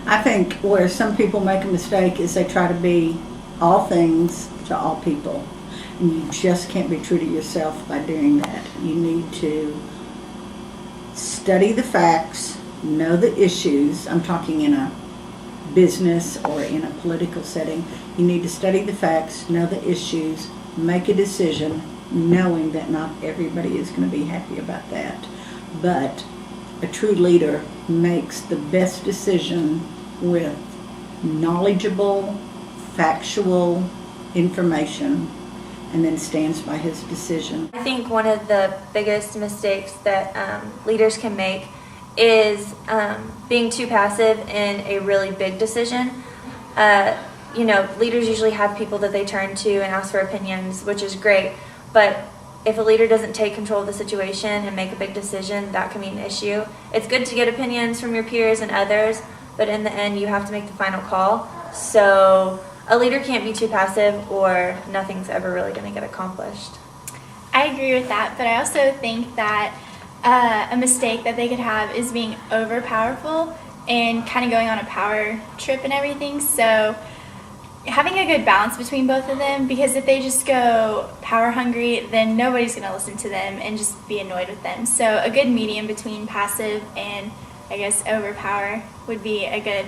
I think where some people make a mistake is they try to be all things to all people. And you just can't be true to yourself by doing that. You need to study the facts, know the issues. I'm talking in a business or in a political setting. You need to study the facts, know the issues, make a decision, knowing that not everybody is going to be happy about that. But a true leader makes the best decision with knowledgeable, factual information, and then stands by his decision. I think one of the biggest mistakes that leaders can make is being too passive in a really big decision. Leaders usually have people that they turn to and ask for opinions, which is great, but if a leader doesn't take control of the situation and make a big decision, that can be an issue. It's good to get opinions from your peers and others, but in the end, you have to make the final call. So a leader can't be too passive or nothing's ever really going to get accomplished. I agree with that, but I also think that a mistake that they could have is being over powerful and kind of going on a power trip and everything. So having a good balance between both of them, because if they just go power hungry, then nobody's going to listen to them and just be annoyed with them. So a good medium between passive and, I guess, overpower would be a good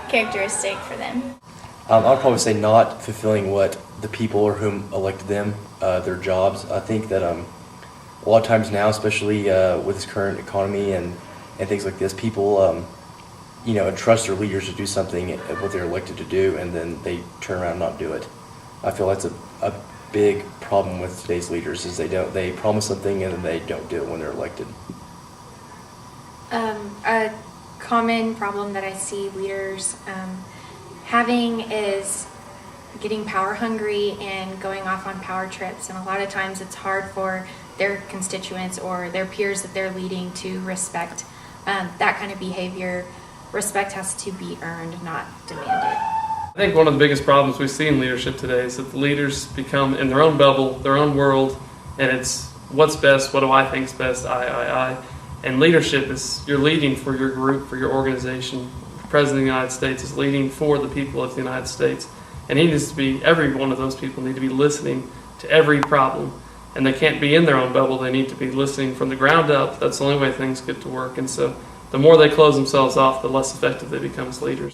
characteristic for them. I'd probably say not fulfilling what the people or whom elected them, their jobs. I think that a lot of times now, especially with this current economy and things like this, people trust their leaders to do something, what they're elected to do, and then they turn around and not do it. I feel that's a big problem with today's leaders, is they promise something and then they don't do it when they're elected. A common problem that I see leaders having is getting power hungry and going off on power trips, and a lot of times it's hard for their constituents or their peers that they're leading to respect that kind of behavior. Respect has to be earned, not demanded. I think one of the biggest problems we see in leadership today is that the leaders become in their own bubble, their own world, and it's what's best, what do I think is best, I. And leadership is you're leading for your group, for your organization. The President of the United States is leading for the people of the United States. And every one of those people need to be listening to every problem. And they can't be in their own bubble, they need to be listening from the ground up. That's the only way things get to work. And so the more they close themselves off, the less effective they become as leaders.